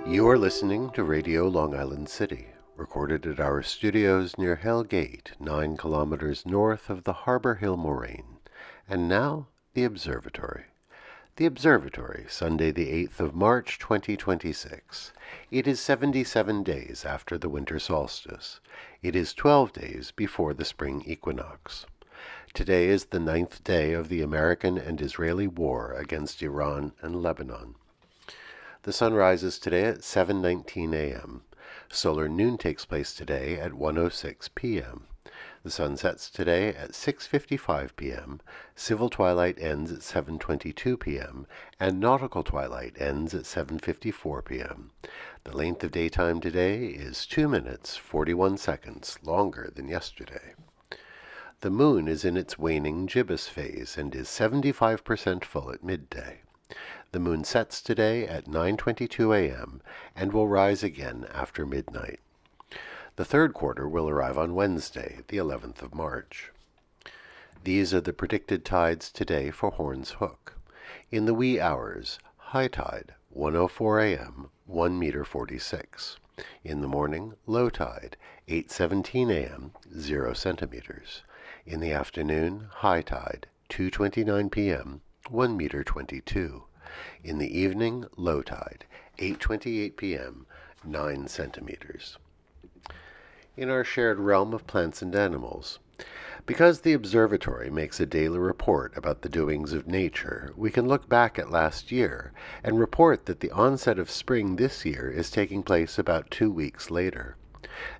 You are listening to Radio Long Island City, recorded at our studios near Hell Gate, 9 kilometers north of the Harbor Hill Moraine. And now, the Observatory. The Observatory, Sunday the 8th of March, 2026. It is 77 days after the winter solstice. It is 12 days before the spring equinox. Today is the 9th day of the American and Israeli war against Iran and Lebanon. The sun rises today at 7:19 a.m. Solar noon takes place today at 1:06 p.m. The sun sets today at 6:55 p.m. Civil twilight ends at 7:22 p.m. and nautical twilight ends at 7:54 p.m. The length of daytime today is 2 minutes 41 seconds longer than yesterday. The moon is in its waning gibbous phase and is 75% full at midday. The moon sets today at 9:22 a.m. and will rise again after midnight. The third quarter will arrive on Wednesday, the 11th of March. These are the predicted tides today for Horn's Hook. In the wee hours, high tide, 1:04 a.m., 1 meter 46. In the morning, low tide, 8:17 a.m., 0 centimeters. In the afternoon, high tide, 2:29 p.m., 1 meter 22. In the evening, low tide, 8:28 p.m., 9 centimeters. In our shared realm of plants and animals, because the Observatory makes a daily report about the doings of nature, we can look back at last year and report that the onset of spring this year is taking place about 2 weeks later.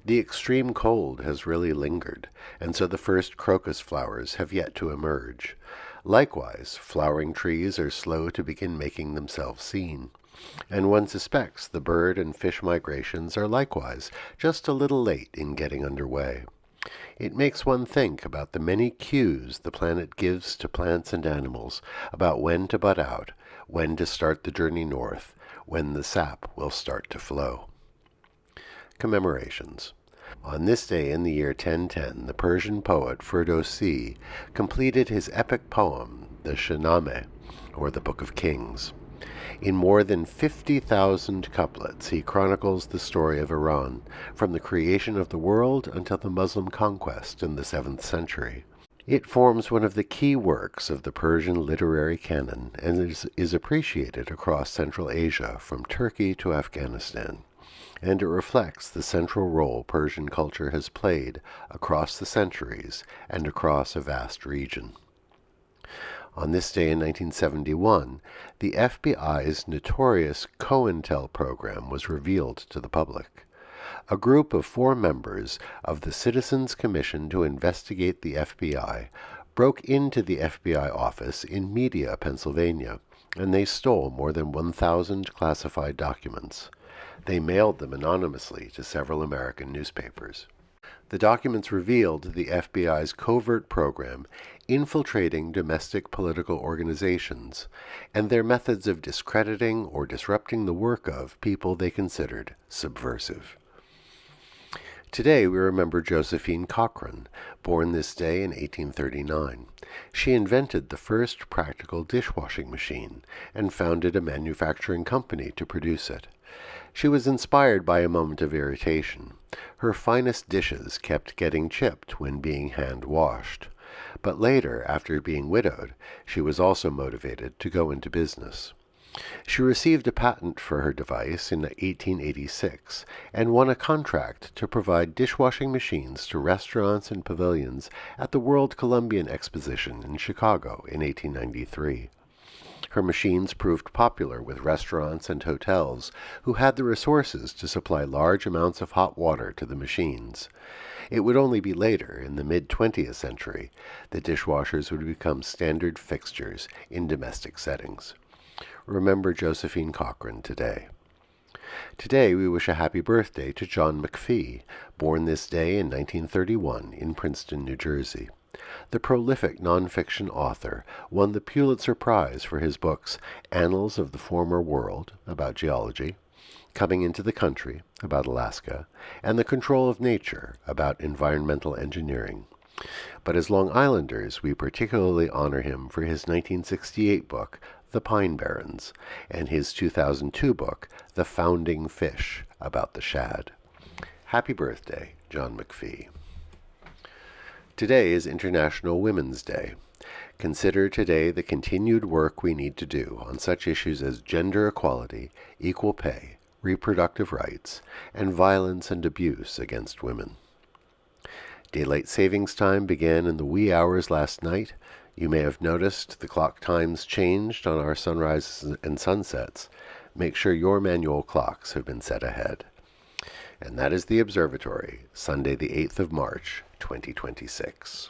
The extreme cold has really lingered, and so the first crocus flowers have yet to emerge. Likewise, flowering trees are slow to begin making themselves seen, and one suspects the bird and fish migrations are likewise just a little late in getting underway. It makes one think about the many cues the planet gives to plants and animals about when to bud out, when to start the journey north, when the sap will start to flow. Commemorations. On this day in the year 1010, the Persian poet Ferdowsi completed his epic poem, the Shahnameh, or the Book of Kings. In more than 50,000 couplets, he chronicles the story of Iran, from the creation of the world until the Muslim conquest in the 7th century. It forms one of the key works of the Persian literary canon and is appreciated across Central Asia, from Turkey to Afghanistan. And it reflects the central role Persian culture has played across the centuries and across a vast region. On this day in 1971, the FBI's notorious COINTEL program was revealed to the public. A group of 4 members of the Citizens Commission to Investigate the FBI broke into the FBI office in Media, Pennsylvania, and they stole more than 1,000 classified documents. They mailed them anonymously to several American newspapers. The documents revealed the FBI's covert program infiltrating domestic political organizations and their methods of discrediting or disrupting the work of people they considered subversive. Today we remember Josephine Cochran, born this day in 1839. She invented the first practical dishwashing machine and founded a manufacturing company to produce it. She was inspired by a moment of irritation. Her finest dishes kept getting chipped when being hand-washed. But later, after being widowed, she was also motivated to go into business. She received a patent for her device in 1886 and won a contract to provide dishwashing machines to restaurants and pavilions at the World Columbian Exposition in Chicago in 1893. Her machines proved popular with restaurants and hotels who had the resources to supply large amounts of hot water to the machines. It would only be later, in the mid-20th century, that dishwashers would become standard fixtures in domestic settings. Remember Josephine Cochran today. Today we wish a happy birthday to John McPhee, born this day in 1931 in Princeton, New Jersey. The prolific nonfiction author won the Pulitzer Prize for his books Annals of the Former World, about geology, Coming into the Country, about Alaska, and The Control of Nature, about environmental engineering. But as Long Islanders, we particularly honor him for his 1968 book, The Pine Barrens, and his 2002 book, The Founding Fish, about the shad. Happy birthday, John McPhee. Today is International Women's Day. Consider today the continued work we need to do on such issues as gender equality, equal pay, reproductive rights, and violence and abuse against women. Daylight savings time began in the wee hours last night. You may have noticed the clock times changed on our sunrises and sunsets. Make sure your manual clocks have been set ahead. And that is the Observatory, Sunday the 8th of March, 2026.